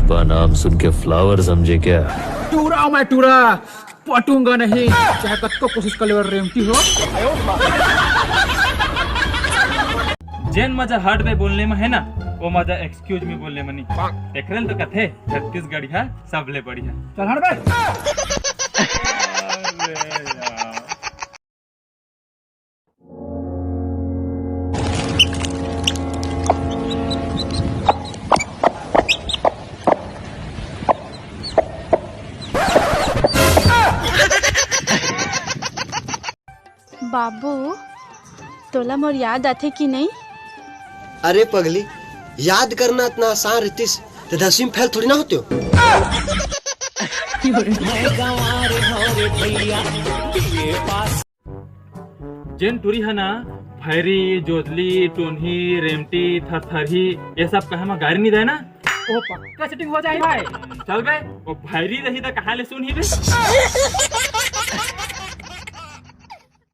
पुष्पा नाम सुन के फ्लावर समझे क्या? टूरा मैं टूरा पटूंगा नहीं, चाहे कत्तो कोशिश कर ले रेमती हो। जेन मजा हार्ड में बोलने में है ना, वो मजा एक्सक्यूज मी बोलने में नहीं। एकरल तो कथे छत्तीसगढ़ी है सबले बढ़िया। चल हट बे। बाबू तोला मोर याद आथे कि नहीं? अरे पगली, याद करना इतना आसान रहतीस तो 10वीं फेल थोड़ी ना होते हो। जेन टूरी है ना, भैरी, जोधली, टोनही, रेमटी, थरथरही, ये सब कहे में गाड़ी नहीं दे ना, ओ पक्का सेटिंग हो जाए भाई। चल बे, वो भैरी रही तो कहा ले सुन ही बे।